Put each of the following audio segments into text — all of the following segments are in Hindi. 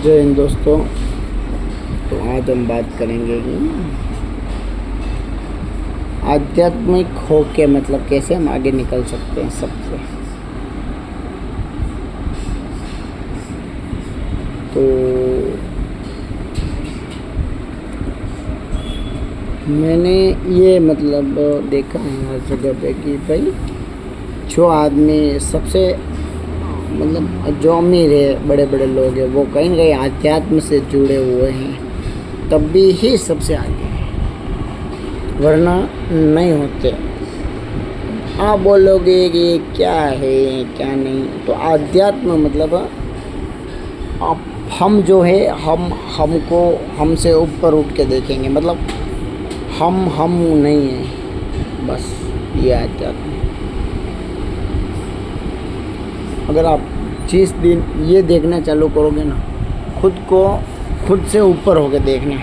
जय हिंद दोस्तों। तो आज हम बात करेंगे कि आध्यात्मिक हो के मतलब कैसे हम आगे निकल सकते हैं सबसे। तो मैंने ये मतलब देखा है हर जगह पे कि भाई जो आदमी सबसे मतलब जो अमीर है, बड़े बड़े लोग हैं, वो कहीं ना कहीं आध्यात्म से जुड़े हुए हैं, तब भी ही सबसे आगे हैं, वरना नहीं होते। आप बोलोगे कि ये क्या है क्या नहीं, तो आध्यात्म मतलब आप हम जो है हमको हमसे ऊपर उठ के देखेंगे, मतलब हम नहीं है, बस ये आध्यात्म। अगर आप जिस दिन ये देखना चालू करोगे ना, खुद को खुद से ऊपर होकर देखना,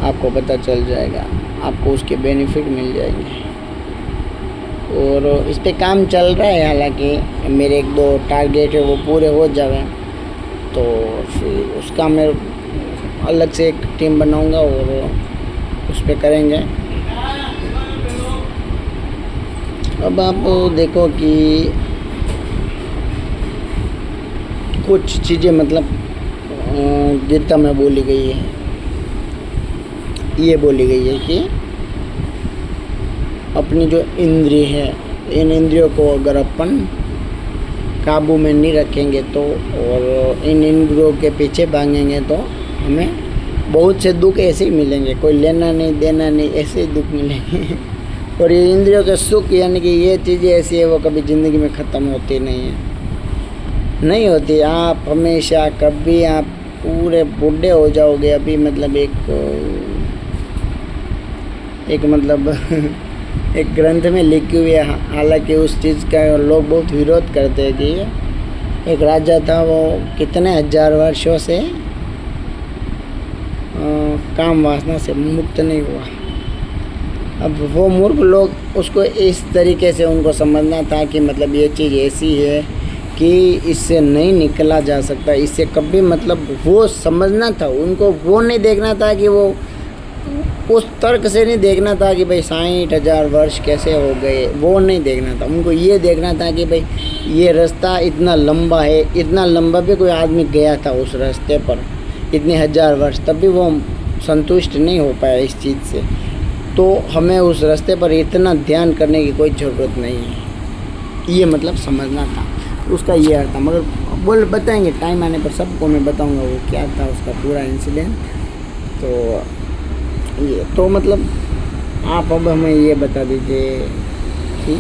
आपको पता चल जाएगा, आपको उसके बेनिफिट मिल जाएंगे। और इस पे काम चल रहा है, हालांकि मेरे 1-2 टारगेट है वो पूरे हो जाए तो फिर उसका मैं अलग से एक टीम बनाऊंगा और उस पे करेंगे। अब आप देखो कि कुछ चीज़ें मतलब गीता में बोली गई है, ये बोली गई है कि अपनी जो इंद्रिय है, इन इंद्रियों को अगर अपन काबू में नहीं रखेंगे तो, और इन इंद्रियों के पीछे भागेंगे तो हमें बहुत से दुख ऐसे ही मिलेंगे, कोई लेना नहीं देना नहीं, ऐसे ही दुख मिलेंगे। और ये इंद्रियों के सुख यानी कि ये चीज़ें ऐसी है वो कभी ज़िंदगी में ख़त्म होती नहीं होती। आप हमेशा कभी आप पूरे बूढ़े हो जाओगे। अभी मतलब एक मतलब एक ग्रंथ में लिखी हुई है, हालांकि उस चीज़ का लोग बहुत विरोध करते हैं कि एक राजा था, वो कितने 1000 वर्षों से काम वासना से मुक्त नहीं हुआ। अब वो मूर्ख लोग उसको इस तरीके से उनको समझना था कि मतलब ये चीज़ ऐसी है कि इससे नहीं निकला जा सकता, इससे कभी मतलब वो समझना था उनको। वो नहीं देखना था कि वो उस तर्क से नहीं देखना था कि भाई 60,000 वर्ष कैसे हो गए, वो नहीं देखना था उनको। ये देखना था कि भाई ये रास्ता इतना लंबा है, इतना लंबा भी कोई आदमी गया था उस रास्ते पर इतने 1000 वर्ष, तब भी वो संतुष्ट नहीं हो पाया इस चीज़ से। तो हमें उस रास्ते पर इतना ध्यान करने की कोई ज़रूरत नहीं है, ये मतलब समझना था उसका, ये अर्थ था। मगर बताएंगे टाइम आने पर सबको मैं बताऊंगा वो क्या था उसका पूरा इंसिडेंट। तो ये तो मतलब आप अब हमें ये बता दीजिए कि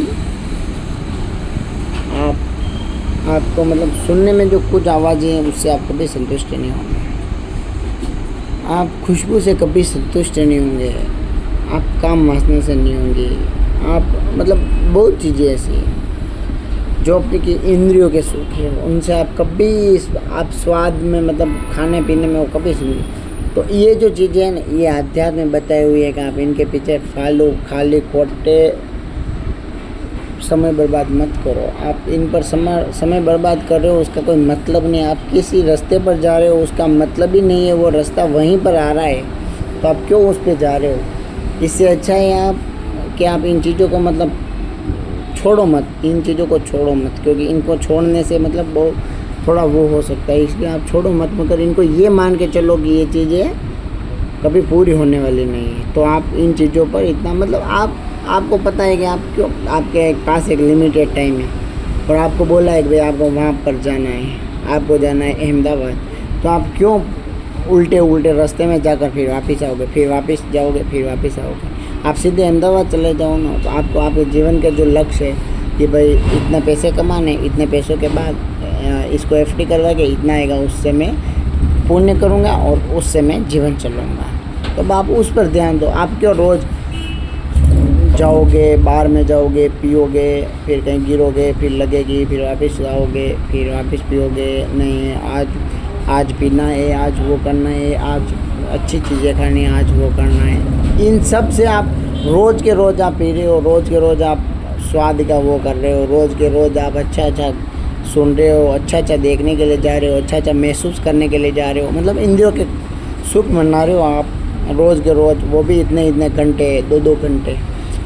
आपको मतलब सुनने में जो कुछ आवाज़ें हैं उससे आप कभी संतुष्ट नहीं होंगे, आप खुशबू से कभी संतुष्ट नहीं होंगे, आप काम वासना से नहीं होंगे, आप मतलब बहुत चीज़ें ऐसी हैं जो अपनी की इंद्रियों के सुख है उनसे आप कभी आप स्वाद में मतलब खाने पीने में वो कभी सुनिए। तो ये जो चीज़ें हैं ना, ये अध्यात्म में बताई हुई है कि आप इनके पीछे खाली खोटे समय बर्बाद मत करो। आप इन पर समय बर्बाद कर रहे हो, उसका कोई मतलब नहीं। आप किसी रास्ते पर जा रहे हो, उसका मतलब ही नहीं है, वो रास्ता वहीं पर आ रहा है, तो आप क्यों उस पर जा रहे हो। इससे अच्छा है आप कि आप इन चीज़ों को मतलब छोड़ो मत, इन चीज़ों को छोड़ो मत, क्योंकि इनको छोड़ने से मतलब बहुत थोड़ा वो हो सकता है, इसलिए आप छोड़ो मत। मगर इनको ये मान के चलो कि ये चीज़ें कभी पूरी होने वाली नहीं है। तो आप इन चीज़ों पर इतना मतलब आपको पता है कि आप क्यों, आपके पास एक लिमिटेड टाइम है और आपको बोला है कि भाई आपको वहाँ पर जाना है, आपको जाना है अहमदाबाद, तो आप क्यों उल्टे रास्ते में जाकर फिर वापस आओगे, फिर वापस जाओगे, फिर वापस आओगे। आप सीधे अहमदाबाद चले जाओ ना। तो आपको आपके जीवन का जो लक्ष्य है कि भाई इतने पैसे कमाने, इतने पैसों के बाद इसको एफडी करवा के इतना आएगा, उससे मैं पुण्य करूँगा और उससे मैं जीवन चलाऊँगा। तो आप उस पर ध्यान दो। आप क्यों रोज़ जाओगे, बार में जाओगे, पियोगे, फिर कहीं गिरोगे, फिर लगेगी, फिर वापस आओगे, फिर वापस पियोगे। नहीं, आज पीना है, आज वो करना है, आज अच्छी चीज़ें खानी है, आज वो करना है। इन सब से आप रोज़ के रोज़ आप पी रहे हो, रोज़ के रोज़ आप स्वाद का वो कर रहे हो, रोज़ के रोज़ आप अच्छा सुन रहे हो, अच्छा अच्छा देखने के लिए जा रहे हो, अच्छा अच्छा महसूस करने के लिए जा रहे हो, मतलब इंद्रियों के सुख मना रहे हो आप रोज़ के रोज़, वो भी इतने इतने घंटे, 2-2 घंटे।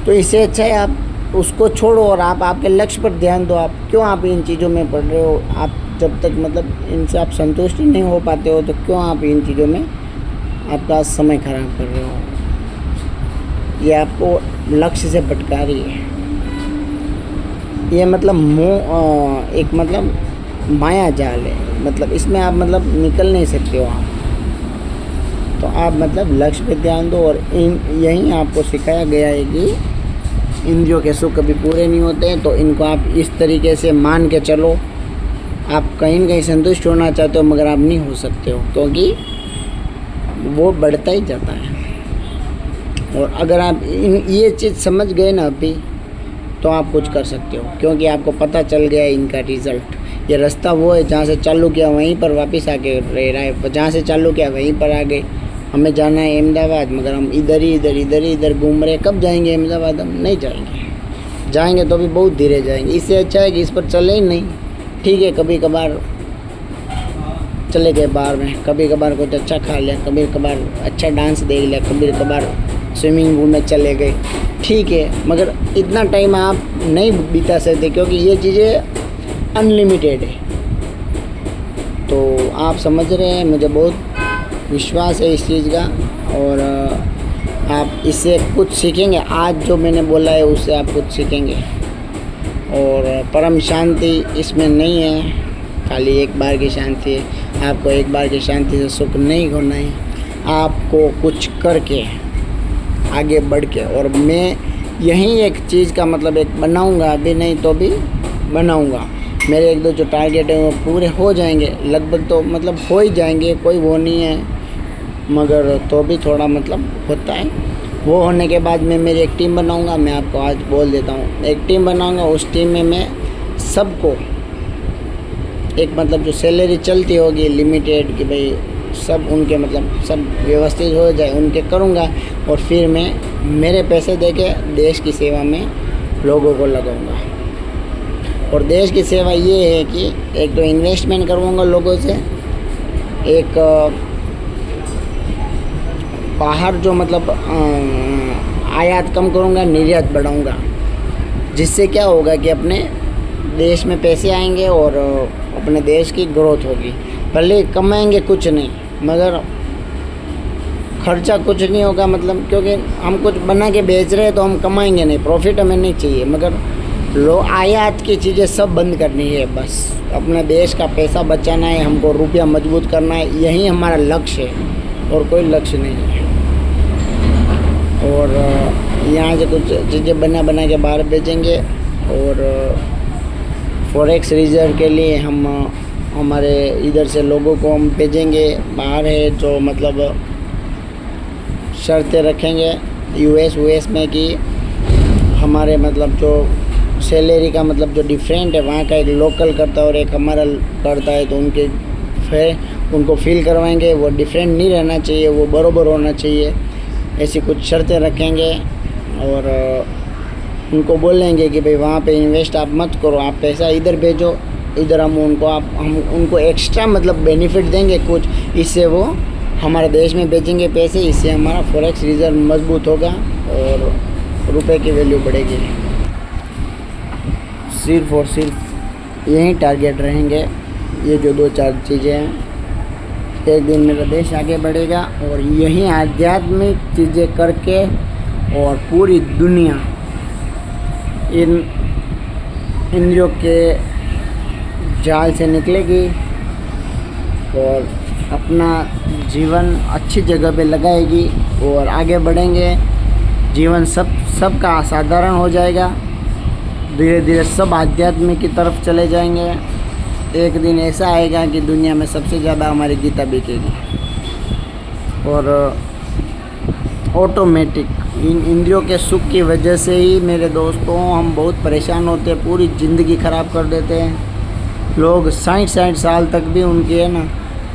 तो इससे अच्छा है आप उसको छोड़ो और आप आपके लक्ष्य पर ध्यान दो। आप क्यों आप इन चीज़ों में पड़ रहे हो? आप जब तक मतलब इनसे आप संतुष्ट ही नहीं हो पाते हो तो क्यों आप इन चीज़ों में आपका समय खराब कर रहे हो? ये आपको लक्ष्य से भटका रही है। ये मतलब मोह, एक मतलब माया जाल है, मतलब इसमें आप मतलब निकल नहीं सकते हो आप। तो आप मतलब लक्ष्य पे ध्यान दो। और यहीं आपको सिखाया गया है कि इंद्रियों के सुख कभी पूरे नहीं होते हैं, तो इनको आप इस तरीके से मान के चलो। आप कहीं न कहीं संतुष्ट होना चाहते हो मगर आप नहीं हो सकते हो, क्योंकि वो बढ़ता ही जाता है। और अगर आप ये चीज़ समझ गए ना अभी, तो आप कुछ कर सकते हो, क्योंकि आपको पता चल गया है इनका रिज़ल्ट। ये रास्ता वो है जहाँ से चालू किया वहीं पर वापस आके रह रहा है, जहाँ से चालू किया वहीं पर आ गए। हमें जाना है अहमदाबाद, मगर हम इधर घूम रहे। कब जाएंगे अहमदाबाद? हम नहीं जाएंगे, जाएंगे तो भी बहुत धीरे जाएंगे। इससे अच्छा है कि इस पर चले ही नहीं। ठीक है, कभी कभार चले गए बाहर में, कभी कभार कुछ अच्छा खा लिया, कभी कभार अच्छा डांस देख लिया, कभी कभार स्विमिंग पूल में चले गए, ठीक है। मगर इतना टाइम आप नहीं बिता सकते, क्योंकि ये चीज़ें अनलिमिटेड है। तो आप समझ रहे हैं, मुझे बहुत विश्वास है इस चीज़ का। और आप इससे कुछ सीखेंगे। आज जो मैंने बोला है उससे आप कुछ सीखेंगे। और परम शांति इसमें नहीं है, खाली एक बार की शांति है। आपको एक बार की शांति से सुख नहीं होना है, आपको कुछ करके आगे बढ़ के। और मैं यही एक चीज़ का मतलब एक बनाऊंगा, अभी नहीं तो भी बनाऊंगा। मेरे 1-2 जो टारगेट है वो पूरे हो जाएंगे लगभग, तो मतलब हो ही जाएंगे, कोई वो नहीं है। मगर तो भी थोड़ा मतलब होता है। वो होने के बाद मैं मेरी एक टीम बनाऊंगा। मैं आपको आज बोल देता हूँ, एक टीम बनाऊंगा। उस टीम में मैं सबको एक मतलब जो सैलरी चलती होगी लिमिटेड, कि भाई सब उनके मतलब सब व्यवस्थित हो जाए, उनके करूँगा। और फिर मैं मेरे पैसे देके देश की सेवा में लोगों को लगाऊंगा। और देश की सेवा ये है कि एक तो इन्वेस्टमेंट करवाऊंगा लोगों से, एक बाहर जो मतलब आयात कम करूँगा, निर्यात बढ़ाऊँगा। जिससे क्या होगा कि अपने देश में पैसे आएंगे और अपने देश की ग्रोथ होगी। भले कमाएंगे कुछ नहीं, मगर खर्चा कुछ नहीं होगा, मतलब क्योंकि हम कुछ बना के बेच रहे हैं तो हम कमाएंगे नहीं, प्रॉफिट हमें नहीं चाहिए। मगर आयात की चीज़ें सब बंद करनी है। बस अपने देश का पैसा बचाना है, हमको रुपया मजबूत करना है, यही हमारा लक्ष्य है और कोई लक्ष्य नहीं है। और यहाँ से कुछ चीज़ें बना के बाहर भेजेंगे। और फॉरेक्स रिजर्व के लिए हम हमारे इधर से लोगों को हम भेजेंगे बाहर है, जो मतलब शर्तें रखेंगे यूएस में कि हमारे मतलब जो सैलरी का मतलब जो डिफरेंट है, वहाँ का एक लोकल करता है और एक हमारा करता है, तो उनको फील करवाएंगे। वो डिफरेंट नहीं रहना चाहिए, वो बराबर होना चाहिए। ऐसी कुछ शर्तें रखेंगे। और उनको बोलेंगे कि भाई वहाँ पे इन्वेस्ट आप मत करो, आप पैसा इधर भेजो, इधर हम उनको एक्स्ट्रा मतलब बेनिफिट देंगे कुछ, इससे वो हमारे देश में बेचेंगे पैसे। इससे हमारा फॉरेक्स रिजर्व मजबूत होगा और रुपए की वैल्यू बढ़ेगी। सिर्फ और सिर्फ यही टारगेट रहेंगे, ये जो 2-4 चीज़ें हैं। एक दिन मेरा देश आगे बढ़ेगा और यही आध्यात्मिक चीज़ें करके और पूरी दुनिया इन इंद्रियों के जाल से निकलेगी और अपना जीवन अच्छी जगह पे लगाएगी और आगे बढ़ेंगे। जीवन सबका साधारण हो जाएगा, धीरे धीरे सब आध्यात्मिक की तरफ चले जाएंगे। एक दिन ऐसा आएगा कि दुनिया में सबसे ज़्यादा हमारी गीता बिकेगी। और ऑटोमेटिक इन इंद्रियों के सुख की वजह से ही मेरे दोस्तों हम बहुत परेशान होते हैं, पूरी ज़िंदगी ख़राब कर देते हैं। लोग 60-60 साल तक भी उनकी है ना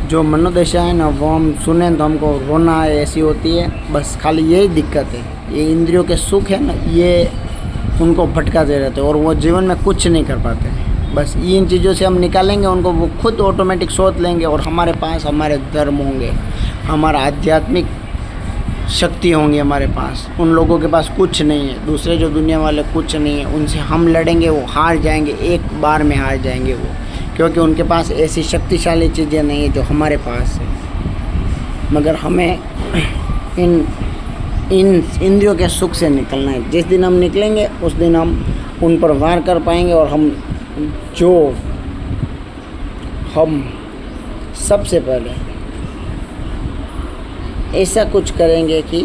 जो मनोदशा है ना, वो हम सुने तो हमको रोना ऐसी होती है। बस खाली यही दिक्कत है, ये इंद्रियों के सुख है ना, ये उनको भटकाते रहते हैं और वो जीवन में कुछ नहीं कर पाते। बस इन चीज़ों से हम निकालेंगे उनको, वो खुद ऑटोमेटिक सोच लेंगे और हमारे पास हमारे धर्म होंगे, हमारा आध्यात्मिक शक्ति होंगी हमारे पास। उन लोगों के पास कुछ नहीं है, दूसरे जो दुनिया वाले कुछ नहीं है, उनसे हम लड़ेंगे वो हार जाएंगे, एक बार में हार जाएंगे वो, क्योंकि उनके पास ऐसी शक्तिशाली चीज़ें नहीं है जो हमारे पास है। मगर हमें इन इंद्रियों के सुख से निकलना है। जिस दिन हम निकलेंगे उस दिन हम उन पर वार कर पाएंगे और हम सबसे पहले ऐसा कुछ करेंगे कि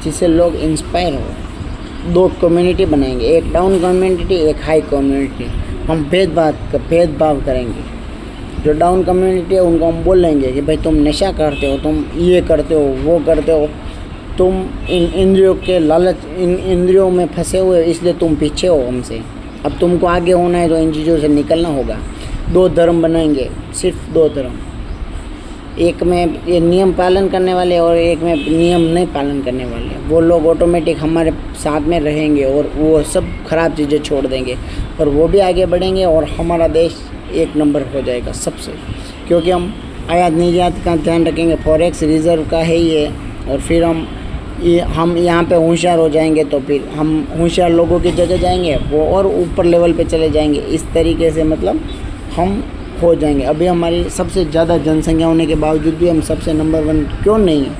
जिससे लोग इंस्पायर हो। 2 कम्युनिटी बनाएंगे, एक डाउन कम्युनिटी, एक हाई कम्युनिटी। हम भेदभाव करेंगे। जो डाउन कम्युनिटी है उनको हम बोलेंगे कि भाई तुम नशा करते हो, तुम ये करते हो, वो करते हो, तुम इन इंद्रियों के लालच, इन इंद्रियों में फंसे हुए, इसलिए तुम पीछे हो हमसे। अब तुमको आगे होना है तो इन चीज़ों से निकलना होगा। 2 धर्म बनाएंगे, सिर्फ 2 धर्म। एक में ये नियम पालन करने वाले और एक में नियम नहीं पालन करने वाले। वो लोग ऑटोमेटिक हमारे साथ में रहेंगे और वो सब खराब चीज़ें छोड़ देंगे और वो भी आगे बढ़ेंगे और हमारा देश 1 नंबर हो जाएगा सबसे, क्योंकि हम आयात निर्यात का ध्यान रखेंगे। फॉरेक्स रिजर्व का है ये, और फिर हम यहाँ पे होशियार हो जाएंगे तो फिर हम होशियार लोगों की जगह जाएंगे, वो और ऊपर लेवल पे चले जाएंगे। इस तरीके से मतलब हम हो जाएंगे। अभी हमारी सबसे ज़्यादा जनसंख्या होने के बावजूद भी हम सबसे नंबर 1 क्यों नहीं है?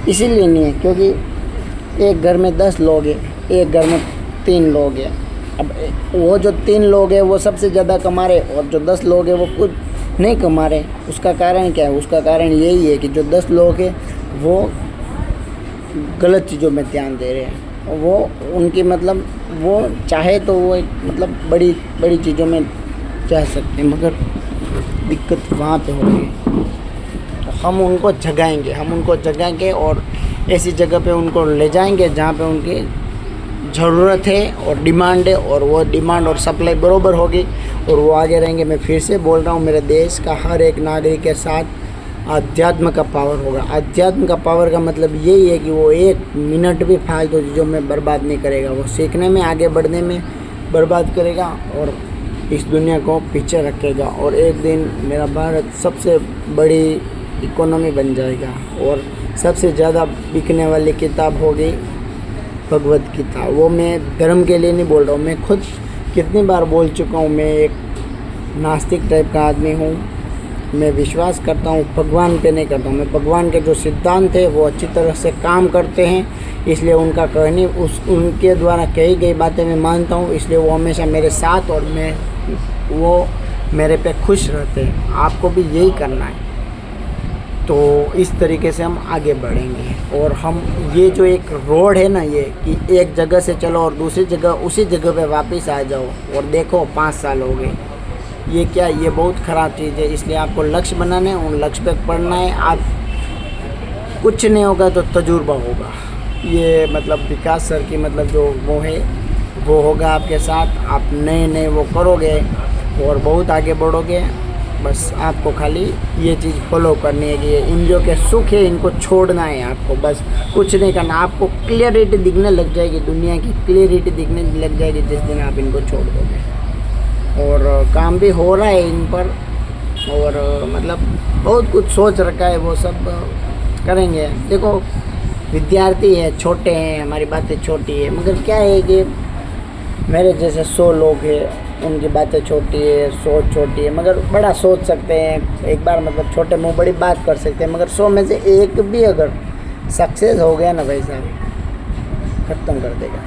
इसीलिए नहीं है क्योंकि एक घर में 10 लोग हैं, एक घर में 3 लोग हैं। अब वो जो 3 लोग हैं वो सबसे ज़्यादा कमा रहे और जो 10 लोग हैं वो कुछ नहीं कमा रहे। उसका कारण क्या है? उसका कारण यही है कि जो 10 लोग हैं वो गलत चीज़ों में ध्यान दे रहे हैं। वो उनकी मतलब वो चाहे तो वो मतलब बड़ी बड़ी चीज़ों में जा सकते हैं, मगर दिक्कत वहाँ पे होगी। तो हम उनको जगाएंगे और ऐसी जगह पे उनको ले जाएंगे जहाँ पे उनकी ज़रूरत है और डिमांड है, और वो डिमांड और सप्लाई बरोबर होगी और वो आगे रहेंगे। मैं फिर से बोल रहा हूँ, मेरे देश का हर एक नागरिक के साथ अध्यात्म का पावर होगा। अध्यात्म का पावर का मतलब यही है कि वो 1 मिनट भी फालतू चीज़ों में बर्बाद नहीं करेगा। वो सीखने में, आगे बढ़ने में बर्बाद करेगा और इस दुनिया को पीछे रखेगा। और एक दिन मेरा भारत सबसे बड़ी इकोनॉमी बन जाएगा और सबसे ज़्यादा बिकने वाली किताब होगी भगवत गीता। वो मैं धर्म के लिए नहीं बोल रहा हूँ, मैं खुद कितनी बार बोल चुका हूँ। मैं एक नास्तिक टाइप का आदमी हूँ। मैं विश्वास करता हूँ, भगवान पे नहीं करता हूँ। मैं भगवान के जो सिद्धांत है वो अच्छी तरह से काम करते हैं, इसलिए उनका कहनी उनके द्वारा कही गई बातें मैं मानता हूँ, इसलिए वो हमेशा मेरे साथ और वो मेरे पे खुश रहते हैं। आपको भी यही करना है। तो इस तरीके से हम आगे बढ़ेंगे और हम ये जो एक रोड है ना, ये कि एक जगह से चलो और दूसरी जगह उसी जगह पे वापस आ जाओ और देखो 5 साल हो गए, ये क्या, ये बहुत ख़राब चीज़ है। इसलिए आपको लक्ष्य बनाने हैं, उन लक्ष्य पे पढ़ना है। आप कुछ नहीं होगा तो तजुर्बा होगा। ये मतलब विकास सर की मतलब जो वो है वो होगा आपके साथ। आप नए वो करोगे और बहुत आगे बढ़ोगे। बस आपको खाली ये चीज़ फॉलो करनी है कि ये इंद्रियों के सुख है, इनको छोड़ना है आपको। बस कुछ नहीं करना। आपको क्लियरिटी दिखने लग जाएगी, दुनिया की क्लियरिटी दिखने लग जाएगी जिस दिन आप इनको छोड़ दोगे। और काम भी हो रहा है इन पर, और मतलब बहुत कुछ सोच रखा है, वो सब करेंगे। देखो विद्यार्थी है, छोटे हैं, हमारी बातें छोटी है, मगर क्या है कि मेरे जैसे 100 लोग हैं, उनकी बातें छोटी है, सोच छोटी है, मगर बड़ा सोच सकते हैं। एक बार मतलब छोटे मुँह बड़ी बात कर सकते हैं, मगर 100 में से एक भी अगर सक्सेस हो गया ना भाई साहब, ख़त्म कर देगा।